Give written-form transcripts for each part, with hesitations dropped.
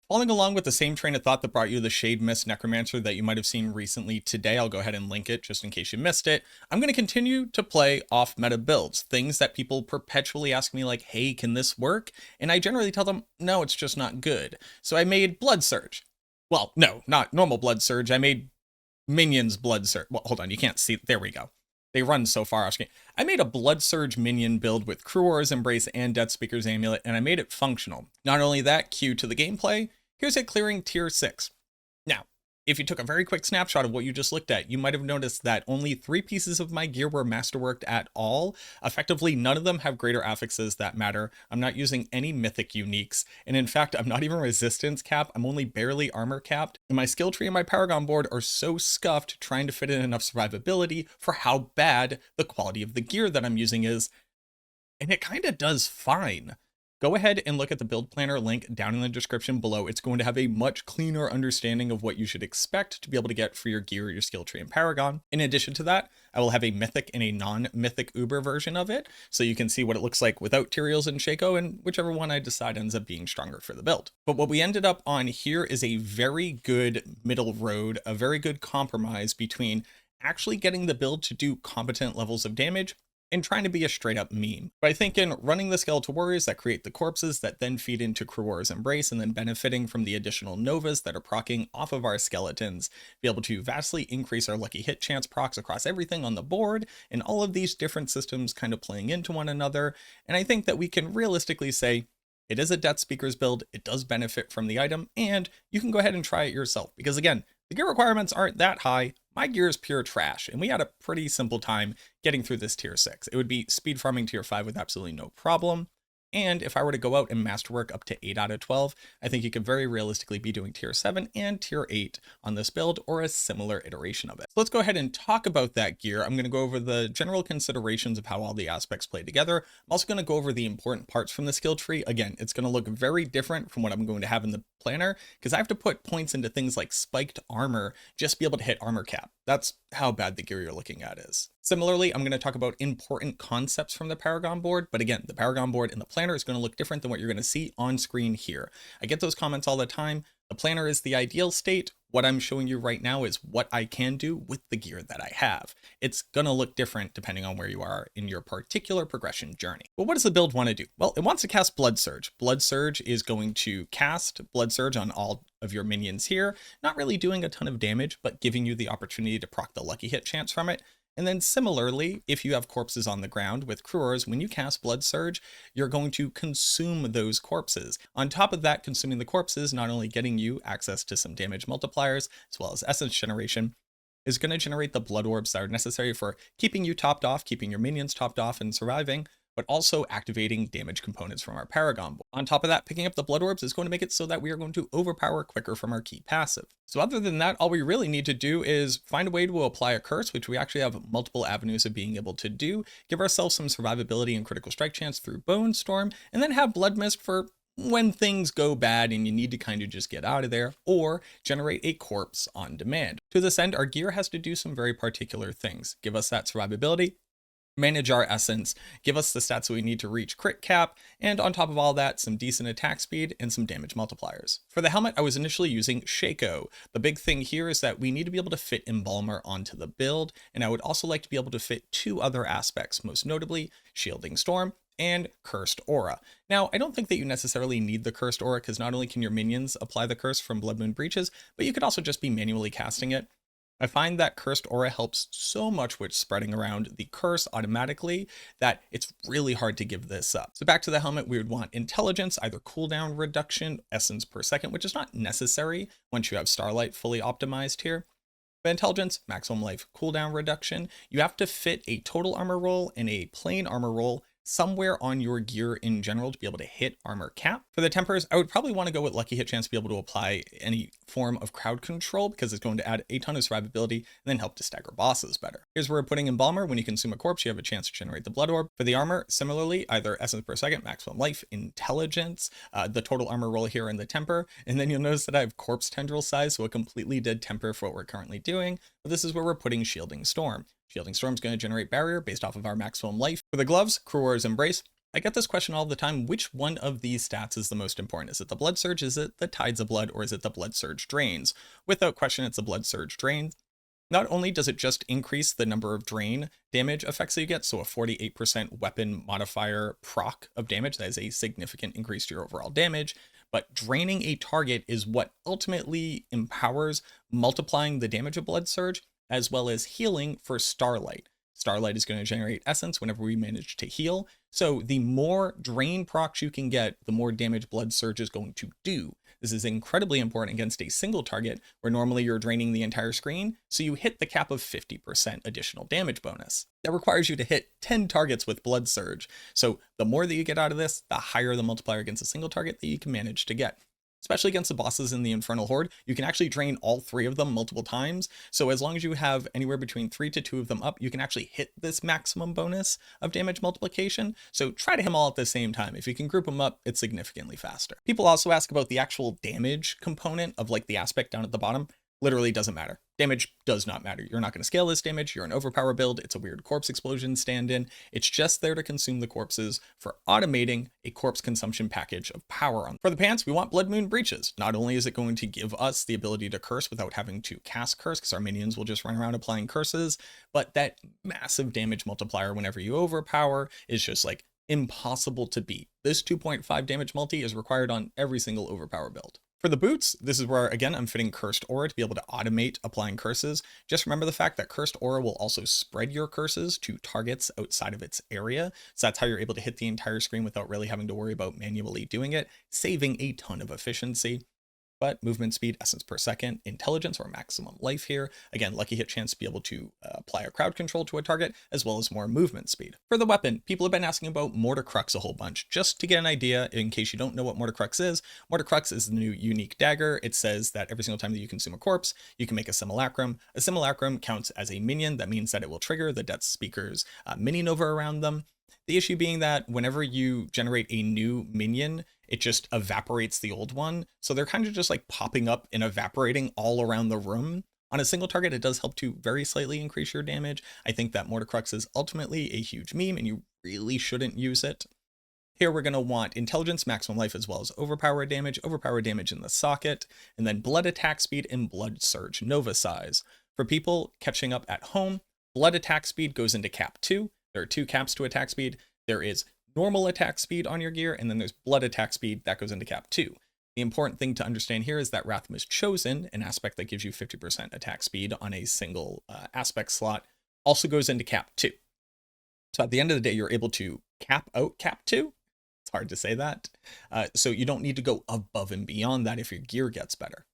Following along with the same train of thought that brought you the Shade Mist Necromancer that you might have seen recently today, I'll go ahead and link it just in case you missed it. I'm going to continue to play off-meta builds, things that people perpetually ask me like, hey, can this work? And I generally tell them, no, it's just not good. So I made Bloodsurge. Well, no, not normal Bloodsurge. I made Minions Bloodsurge. Well, hold on, you can't see. There we go. They run so far off screen. I made a Bloodsurge minion build with Cruor's Embrace and Deathspeakers Amulet, and I made it functional. Not only that, cue to the gameplay, here's it clearing tier 6. Now, if you took a very quick snapshot of what you just looked at, you might have noticed that only 3 pieces of my gear were masterworked at all. Effectively, none of them have greater affixes that matter. I'm not using any mythic uniques. And in fact, I'm not even resistance capped. I'm only barely armor capped. And my skill tree and my Paragon board are so scuffed trying to fit in enough survivability for how bad the quality of the gear that I'm using is. And it kind of does fine. Go ahead and look at the build planner link down in the description below. It's going to have a much cleaner understanding of what you should expect to be able to get for your gear, your skill tree, and Paragon. In addition to that, I will have a mythic and a non-mythic Uber version of it, so you can see what it looks like without Tyraels and Shaco, and whichever one I decide ends up being stronger for the build. But what we ended up on here is a very good middle road, a very good compromise between actually getting the build to do competent levels of damage and trying to be a straight up meme. By thinking running the skeletal warriors that create the corpses that then feed into Cruor's Embrace, and then benefiting from the additional novas that are proccing off of our skeletons, be able to vastly increase our lucky hit chance procs across everything on the board, and all of these different systems kind of playing into one another. And I think that we can realistically say it is a Deathspeakers build, it does benefit from the item, and you can go ahead and try it yourself. Because again, the gear requirements aren't that high. My gear is pure trash, and we had a pretty simple time getting through this tier 6. It would be speed farming tier 5 with absolutely no problem. And if I were to go out and masterwork up to 8 out of 12, I think you could very realistically be doing tier 7 and tier 8 on this build, or a similar iteration of it. So let's go ahead and talk about that gear. I'm going to go over the general considerations of how all the aspects play together. I'm also going to go over the important parts from the skill tree. Again, it's going to look very different from what I'm going to have in the planner, because I have to put points into things like spiked armor just to be able to hit armor cap. That's how bad the gear you're looking at is. Similarly, I'm going to talk about important concepts from the Paragon board, but again, the Paragon board in the planner is going to look different than what you're going to see on screen here. I get those comments all the time. The planner is the ideal state. What I'm showing you right now is what I can do with the gear that I have. It's going to look different depending on where you are in your particular progression journey. But what does the build want to do? Well, it wants to cast Bloodsurge. Bloodsurge is going to cast Bloodsurge on all of your minions here, not really doing a ton of damage, but giving you the opportunity to proc the lucky hit chance from it. And then similarly, if you have corpses on the ground with Cruor's, when you cast Bloodsurge, you're going to consume those corpses. On top of that, consuming the corpses, not only getting you access to some damage multipliers, as well as essence generation, is going to generate the blood orbs that are necessary for keeping you topped off, keeping your minions topped off and surviving, but also activating damage components from our Paragon board. On top of that, picking up the blood orbs is going to make it so that we are going to overpower quicker from our key passive. So other than that, all we really need to do is find a way to apply a curse, which we actually have multiple avenues of being able to do, give ourselves some survivability and critical strike chance through Bone Storm, and then have Blood Mist for when things go bad and you need to kind of just get out of there, or generate a corpse on demand. To this end, our gear has to do some very particular things. Give us that survivability, manage our essence, give us the stats that we need to reach crit cap, and on top of all that, some decent attack speed and some damage multipliers. For the helmet, I was initially using Shaco. The big thing here is that we need to be able to fit Embalmer onto the build, and I would also like to be able to fit 2 other aspects, most notably Shielding Storm and Cursed Aura. Now, I don't think that you necessarily need the Cursed Aura, because not only can your minions apply the curse from Blood Moon Breaches, but you could also just be manually casting it. I find that Cursed Aura helps so much with spreading around the curse automatically that it's really hard to give this up. So back to the helmet, we would want Intelligence, either cooldown reduction, essence per second, which is not necessary once you have Starlight fully optimized here. But Intelligence, maximum life cooldown reduction. You have to fit a total armor roll and a plain armor roll somewhere on your gear in general to be able to hit armor cap. For the tempers, I would probably want to go with lucky hit chance to be able to apply any form of crowd control, because it's going to add a ton of survivability and then help to stagger bosses better. Here's where we're putting Embalmer. When you consume a corpse, you have a chance to generate the blood orb. For the armor, similarly, either essence per second, maximum life, intelligence, the total armor roll here in the temper, and then you'll notice that I have corpse tendril size, so a completely dead temper for what we're currently doing. But this is where we're putting Shielding Storm. Shielding Storm is going to generate barrier based off of our maximum life. For the gloves, Cruor's Embrace, I get this question all the time. Which one of these stats is the most important? Is it the Bloodsurge? Is it the Tides of Blood? Or is it the Bloodsurge Drains? Without question, it's the Bloodsurge Drains. Not only does it just increase the number of drain damage effects that you get, so a 48% weapon modifier proc of damage, that is a significant increase to your overall damage, but draining a target is what ultimately empowers multiplying the damage of Bloodsurge, as well as healing for Starlight. Starlight is going to generate essence whenever we manage to heal. So the more drain procs you can get, the more damage Bloodsurge is going to do. This is incredibly important against a single target where normally you're draining the entire screen, so you hit the cap of 50% additional damage bonus. That requires you to hit 10 targets with Bloodsurge. So the more that you get out of this, the higher the multiplier against a single target that you can manage to get. Especially against the bosses in the Infernal Horde, you can actually drain all 3 of them multiple times. So as long as you have anywhere between 3 to 2 of them up, you can actually hit this maximum bonus of damage multiplication. So try to hit them all at the same time. If you can group them up, it's significantly faster. People also ask about the actual damage component of like the aspect down at the bottom. Literally doesn't matter. Damage does not matter. You're not going to scale this damage. You're an overpower build. It's a weird corpse explosion stand-in. It's just there to consume the corpses for automating a corpse consumption package of power on. For the pants, we want Blood Moon Breaches. Not only is it going to give us the ability to curse without having to cast curse, because our minions will just run around applying curses, but that massive damage multiplier whenever you overpower is just like impossible to beat. This 2.5 damage multi is required on every single overpower build. For the boots, this is where, again, I'm fitting Cursed Aura to be able to automate applying curses. Just remember the fact that Cursed Aura will also spread your curses to targets outside of its area. So that's how you're able to hit the entire screen without really having to worry about manually doing it, saving a ton of efficiency. But movement speed, essence per second, intelligence or maximum life here. Again, lucky hit chance to be able to apply a crowd control to a target, as well as more movement speed. For the weapon, people have been asking about Mortar Crux a whole bunch. Just to get an idea, in case you don't know what Mortar Crux is the new unique dagger. It says that every single time that you consume a corpse, you can make a simulacrum. A simulacrum counts as a minion. That means that it will trigger the Deathspeakers mini nova around them. The issue being that whenever you generate a new minion, it just evaporates the old one. So they're kind of just like popping up and evaporating all around the room. On a single target, it does help to very slightly increase your damage. I think that Mortar Crux is ultimately a huge meme and you really shouldn't use it. Here we're going to want intelligence, maximum life, as well as overpower damage in the socket, and then blood attack speed and Bloodsurge nova size. For people catching up at home, blood attack speed goes into cap 2. There are 2 caps to attack speed. There is normal attack speed on your gear, and then there's blood attack speed that goes into cap 2. The important thing to understand here is that Wrathmas Chosen, an aspect that gives you 50% attack speed on a single aspect slot, also goes into cap 2. So at the end of the day, you're able to cap out cap 2. It's hard to say that. So you don't need to go above and beyond that if your gear gets better.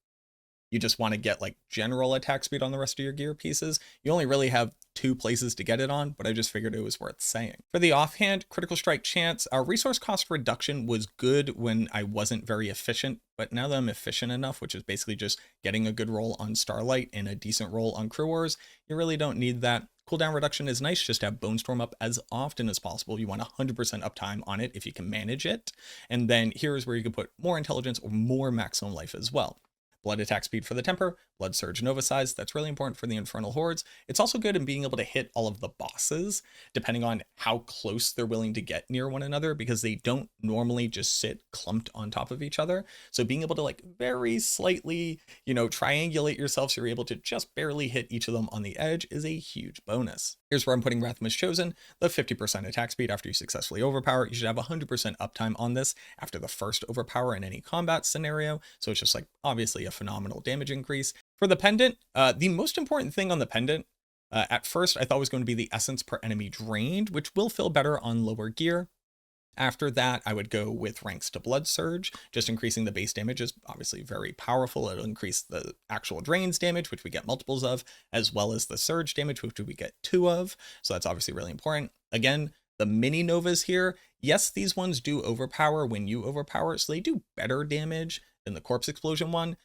You just want to get like general attack speed on the rest of your gear pieces. You only really have 2 places to get it on, but I just figured it was worth saying. For the offhand, critical strike chance, our resource cost reduction was good when I wasn't very efficient, but now that I'm efficient enough, which is basically just getting a good roll on Starlight and a decent roll on Crew Wars, you really don't need that. Cooldown reduction is nice, just to have Bone Storm up as often as possible. You want 100% uptime on it if you can manage it. And then here's where you can put more intelligence or more maximum life as well. Blood attack speed for the temper, Bloodsurge nova size, that's really important for the Infernal Hordes. It's also good in being able to hit all of the bosses, depending on how close they're willing to get near one another, because they don't normally just sit clumped on top of each other. So being able to like very slightly, triangulate yourself so you're able to just barely hit each of them on the edge is a huge bonus. Here's where I'm putting Wrathmas Chosen, the 50% attack speed after you successfully overpower. You should have 100% uptime on this after the first overpower in any combat scenario. So it's just like obviously a phenomenal damage increase. For the pendant, the most important thing on the pendant, at first I thought was going to be the essence per enemy drained, which will feel better on lower gear. After that, I would go with ranks to Bloodsurge. Just increasing the base damage is obviously very powerful. It'll increase the actual drains damage, which we get multiples of, as well as the surge damage, which we get 2 of. So that's obviously really important. Again, the mini novas here, yes, these ones do overpower when you overpower, so they do better damage than the corpse explosion one.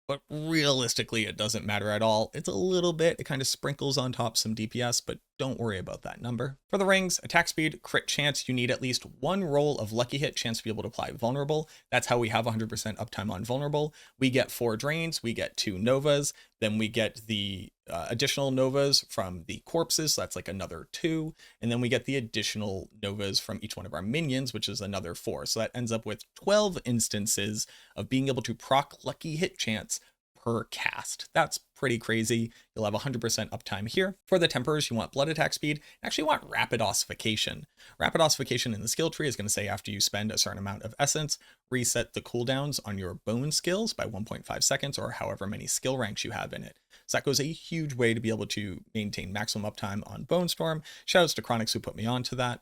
But realistically, it doesn't matter at all. It's a little bit, it kind of sprinkles on top some DPS, but don't worry about that number. For the rings, attack speed, crit chance, you need at least one roll of lucky hit chance to be able to apply vulnerable. That's how we have 100% uptime on vulnerable. We get 4 drains, we get 2 novas, then we get the additional novas from the corpses, so that's like another 2, and then we get the additional novas from each one of our minions, which is another 4. So that ends up with 12 instances of being able to proc lucky hit chance per cast. That's pretty crazy. You'll have 100% uptime here. For the tempers, you want blood attack speed. You actually want rapid ossification. Rapid ossification in the skill tree is going to say after you spend a certain amount of essence, reset the cooldowns on your bone skills by 1.5 seconds or however many skill ranks you have in it. So that goes a huge way to be able to maintain maximum uptime on Bone Storm. Shoutouts to Chronix who put me onto that.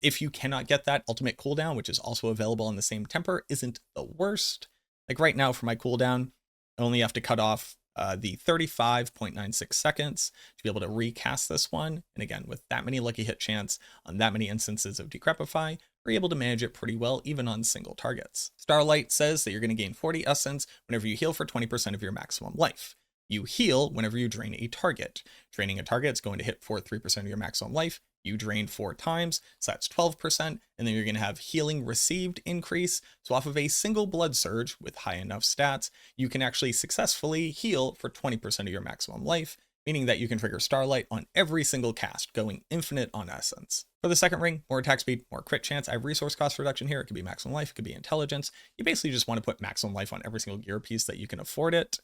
If you cannot get that ultimate cooldown, which is also available on the same temper, isn't the worst. Like right now for my cooldown, I only have to cut off the 35.96 seconds to be able to recast this one. And again, with that many lucky hit chance on that many instances of Decrepify, we're able to manage it pretty well, even on single targets. Starlight says that you're going to gain 40 essence whenever you heal for 20% of your maximum life. You heal whenever you drain a target. Draining a target is going to hit for 3% of your maximum life. You drain 4 times, so that's 12%, and then you're going to have healing received increase. So off of a single Bloodsurge with high enough stats, you can actually successfully heal for 20% of your maximum life, meaning that you can trigger Starlight on every single cast, going infinite on essence. For the second ring, more attack speed, more crit chance. I have resource cost reduction here. It could be maximum life, it could be intelligence. You basically just want to put maximum life on every single gear piece that you can afford it.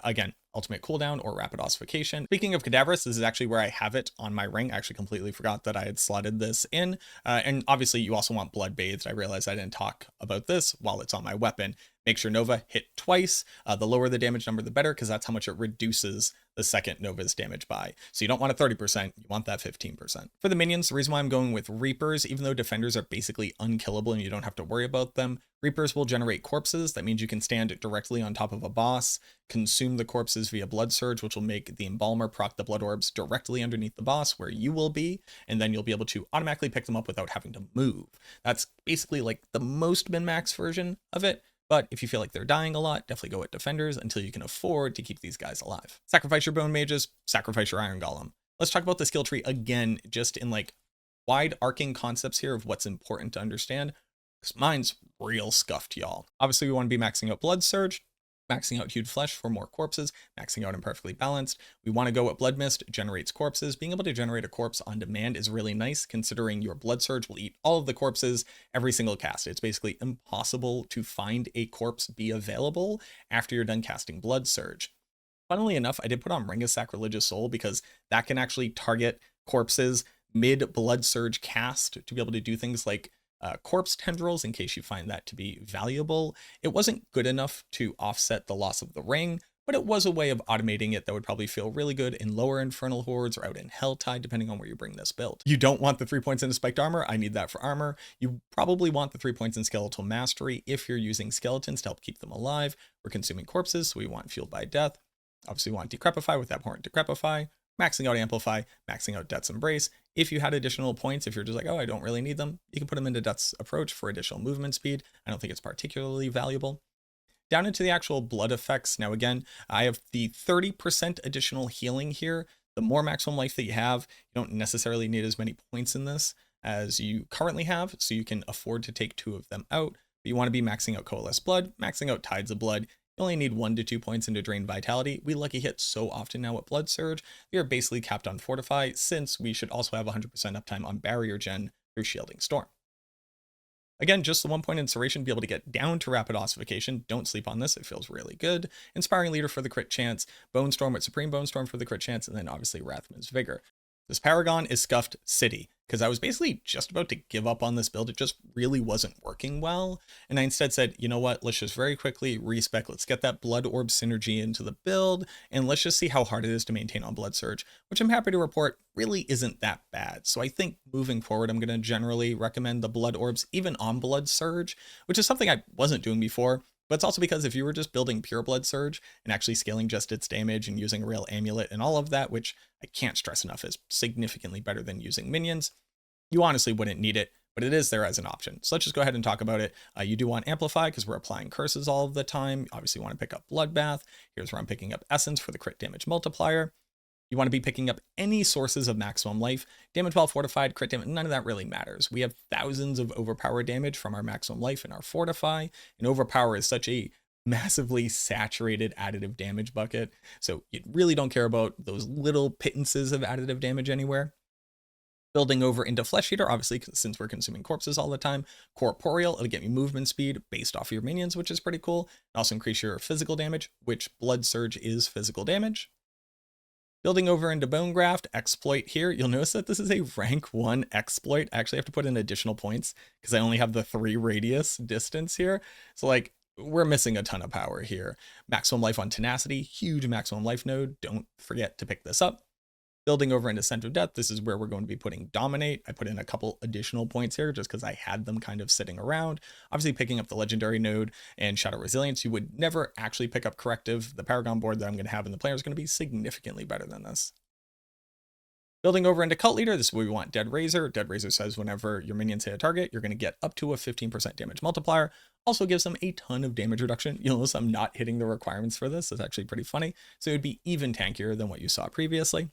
Again, ultimate cooldown or rapid ossification. Speaking of Cadaverous, this is actually where I have it on my ring. I actually completely forgot that I had slotted this in. And obviously you also want Blood Bathed. I realized I didn't talk about this while it's on my weapon. Make sure Nova hit twice. The lower the damage number, the better, because that's how much it reduces the second Nova's damage by. So you don't want a 30%, you want that 15%. For the minions, the reason why I'm going with Reapers, even though defenders are basically unkillable and you don't have to worry about them, Reapers will generate corpses. That means you can stand directly on top of a boss, consume the corpses via Bloodsurge, which will make the Embalmer proc the blood orbs directly underneath the boss where you will be, and then you'll be able to automatically pick them up without having to move. That's basically like the most min-max version of it. But if you feel like they're dying a lot, definitely go with defenders until you can afford to keep these guys alive. Sacrifice your bone mages, sacrifice your iron golem. Let's talk about the skill tree again, just in like wide arcing concepts here of what's important to understand, because mine's real scuffed, y'all. Obviously we want to be maxing out Bloodsurge, maxing out Hued Flesh for more corpses, maxing out Imperfectly Balanced. We want to go with Blood Mist, generates corpses. Being able to generate a corpse on demand is really nice, considering your Bloodsurge will eat all of the corpses every single cast. It's basically impossible to find a corpse be available after you're done casting Bloodsurge. Funnily enough, I did put on Ring of Sacrilegious Soul because that can actually target corpses mid Bloodsurge cast to be able to do things like corpse tendrils in case you find that to be valuable. It wasn't good enough to offset the loss of the ring, but it was a way of automating it that would probably feel really good in lower Infernal Hordes or out in Helltide, depending on where you bring this build. You don't want the 3 points into Spiked Armor. I need that for armor. You probably want the 3 points in Skeletal Mastery if you're using skeletons to help keep them alive. We're consuming corpses, so we want Fueled by Death. Obviously, we want Decrepify with Abhorrent Decrepify. Maxing out Amplify, maxing out Death's Embrace. If you had additional points, if you're just like, oh, I don't really need them, you can put them into Death's Approach for additional movement speed. I don't think it's particularly valuable. Down into the actual blood effects. Now again, I have the 30% additional healing here. The more maximum life that you have, you don't necessarily need as many points in this as you currently have, so you can afford to take 2 of them out. But you want to be maxing out Coalesced Blood, maxing out Tides of Blood. You only need 1 to 2 points into Drain Vitality. We lucky hit so often now with Bloodsurge. We are basically capped on Fortify, since we should also have 100% uptime on Barrier Gen through Shielding Storm. Again, just the 1 point Incineration, be able to get down to Rapid Ossification. Don't sleep on this, it feels really good. Inspiring Leader for the crit chance, Bone Storm with Supreme Bone Storm for the crit chance, and then obviously Rathman's Vigor. This Paragon is scuffed city, because I was basically just about to give up on this build. It just really wasn't working well. And I instead said, you know what, let's just very quickly respec. Let's get that Blood Orb synergy into the build, and let's just see how hard it is to maintain on Bloodsurge, which I'm happy to report really isn't that bad. So I think moving forward, I'm going to generally recommend the Blood Orbs, even on Bloodsurge, which is something I wasn't doing before. But it's also because if you were just building pure Bloodsurge and actually scaling just its damage and using a real amulet and all of that, which I can't stress enough is significantly better than using minions, you honestly wouldn't need it, but it is there as an option. So let's just go ahead and talk about it. You do want Amplify because we're applying curses all of the time. Obviously you want to pick up Bloodbath. Here's where I'm picking up Essence for the crit damage multiplier. You want to be picking up any sources of maximum life. Damage while fortified, crit damage, none of that really matters. We have thousands of overpower damage from our maximum life and our fortify, and overpower is such a massively saturated additive damage bucket, so you really don't care about those little pittances of additive damage anywhere. Building over into Flesh Eater, obviously, since we're consuming corpses all the time. Corporeal, it'll get you movement speed based off your minions, which is pretty cool. And also increase your physical damage, which Bloodsurge is physical damage. Building over into Bone Graft, exploit here. You'll notice that this is a rank 1 exploit. I actually have to put in additional points because I only have the 3 radius distance here. So like, we're missing a ton of power here. Maximum life on Tenacity, huge maximum life node. Don't forget to pick this up. Building over into Scent of Death, this is where we're going to be putting Dominate. I put in a couple additional points here just because I had them kind of sitting around. Obviously picking up the Legendary node and Shadow Resilience, you would never actually pick up Corrective. The Paragon board that I'm going to have in the player is going to be significantly better than this. Building over into Cult Leader, this is where we want Dead Razor. Dead Razor says whenever your minions hit a target, you're going to get up to a 15% damage multiplier. Also gives them a ton of damage reduction. You'll notice I'm not hitting the requirements for this. It's actually pretty funny. So it would be even tankier than what you saw previously.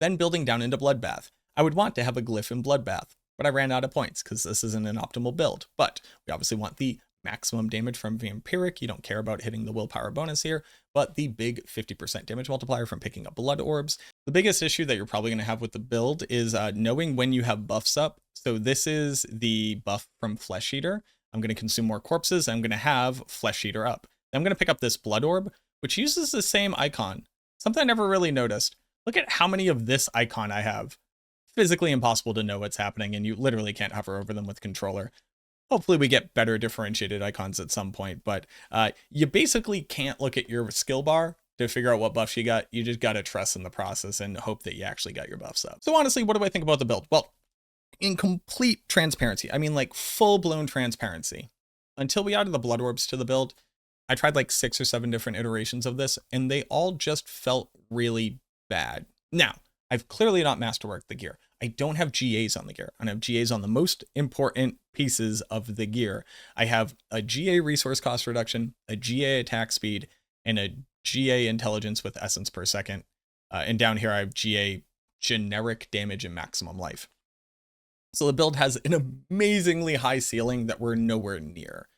Then building down into Bloodbath. I would want to have a glyph in Bloodbath, but I ran out of points because this isn't an optimal build. But we obviously want the maximum damage from Vampiric. You don't care about hitting the willpower bonus here, but the big 50% damage multiplier from picking up Blood Orbs. The biggest issue that you're probably going to have with the build is knowing when you have buffs up. So this is the buff from Flesh Eater. I'm going to consume more corpses. I'm going to have Flesh Eater up. I'm going to pick up this Blood Orb, which uses the same icon. Something I never really noticed. Look at how many of this icon I have. Physically impossible to know what's happening, and you literally can't hover over them with controller. Hopefully we get better differentiated icons at some point, but you basically can't look at your skill bar to figure out what buffs you got. You just got to trust in the process and hope that you actually got your buffs up. So honestly, what do I think about the build? Well, in complete transparency, I mean like full-blown transparency. Until we added the Blood Orbs to the build, I tried like 6 or 7 different iterations of this, and they all just felt really bad. Now, I've clearly not masterworked the gear. I don't have GAs on the gear. I have GAs on the most important pieces of the gear. I have a GA resource cost reduction, a GA attack speed, and a GA intelligence with essence per second. And down here, I have GA generic damage and maximum life. So the build has an amazingly high ceiling that we're nowhere near.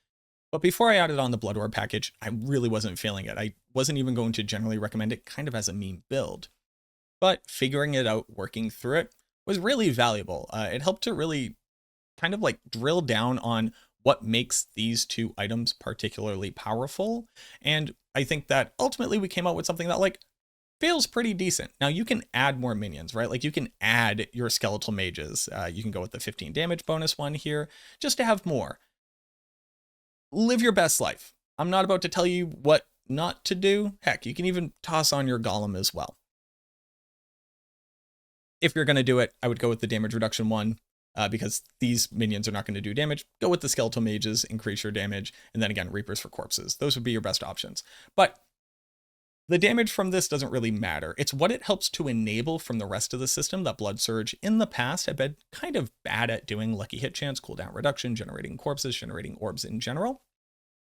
But before I added on the Blood Orb package, I really wasn't feeling it. I wasn't even going to generally recommend it kind of as a meme build. But figuring it out, working through it, was really valuable. It helped to really kind of like drill down on what makes these 2 items particularly powerful. And I think that ultimately we came out with something that like feels pretty decent. Now you can add more minions, right? Like you can add your skeletal mages. You can go with the 15 damage bonus one here just to have more. Live your best life. I'm not about to tell you what not to do. Heck, you can even toss on your golem as well. If you're going to do it, I would go with the damage reduction one because these minions are not going to do damage. Go with the skeletal mages, increase your damage, and then again, Reapers for corpses. Those would be your best options. But the damage from this doesn't really matter. It's what it helps to enable from the rest of the system that Bloodsurge in the past had been kind of bad at doing. Lucky hit chance, cooldown reduction, generating corpses, generating orbs in general.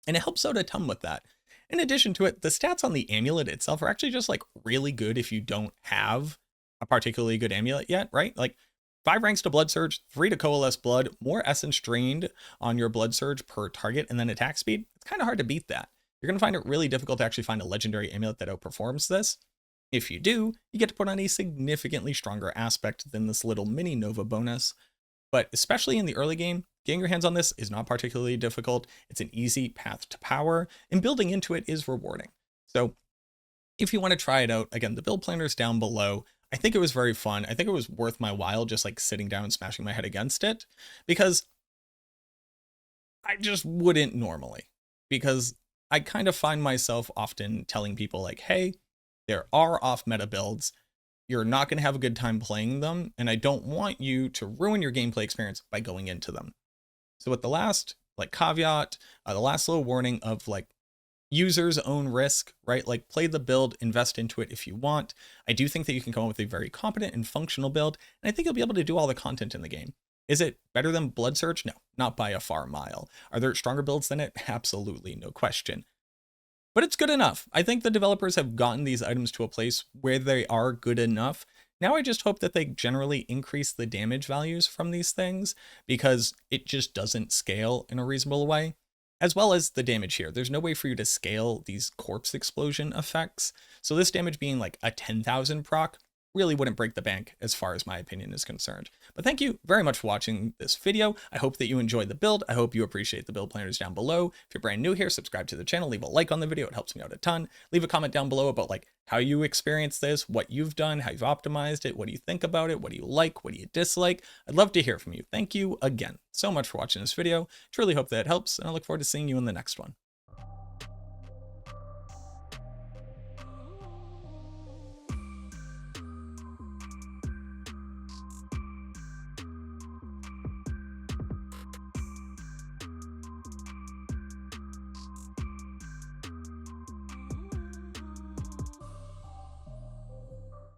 And it helps out a ton with that. In addition to it, the stats on the amulet itself are actually just like really good if you don't have a particularly good amulet yet, right? Like 5 ranks to Bloodsurge, 3 to Coalesce Blood, more essence drained on your Bloodsurge per target, and then attack speed. It's kind of hard to beat that. You're going to find it really difficult to actually find a legendary amulet that outperforms this. If you do, you get to put on a significantly stronger aspect than this little mini Nova bonus. But especially in the early game, getting your hands on this is not particularly difficult. It's an easy path to power, and building into it is rewarding. So if you want to try it out, again, the build planner is down below. I think it was very fun. I think it was worth my while just like sitting down and smashing my head against it, because I just wouldn't normally, because I kind of find myself often telling people like, hey, there are off meta builds. You're not going to have a good time playing them, and I don't want you to ruin your gameplay experience by going into them. So with the last like caveat, the last little warning of like user's own risk, right? Like play the build, invest into it if you want. I do think that you can come up with a very competent and functional build, and I think you'll be able to do all the content in the game. Is it better than Bloodsurge? No, not by a far mile. Are there stronger builds than it? Absolutely, no question. but it's good enough. I think the developers have gotten these items to a place where they are good enough. Now I just hope that they generally increase the damage values from these things, because it just doesn't scale in a reasonable way. As well as the damage here. There's no way for you to scale these corpse explosion effects. So this damage being like a 10,000 proc really wouldn't break the bank as far as my opinion is concerned. But thank you very much for watching this video. I hope that you enjoyed the build. I hope you appreciate the build planners down below. If you're brand new here, subscribe to the channel, leave a like on the video. It helps me out a ton. Leave a comment down below about like how you experience this, what you've done, how you've optimized it, what do you think about it, what do you like, what do you dislike. I'd love to hear from you. Thank you again so much for watching this video. Truly hope that it helps, and I look forward to seeing you in the next one.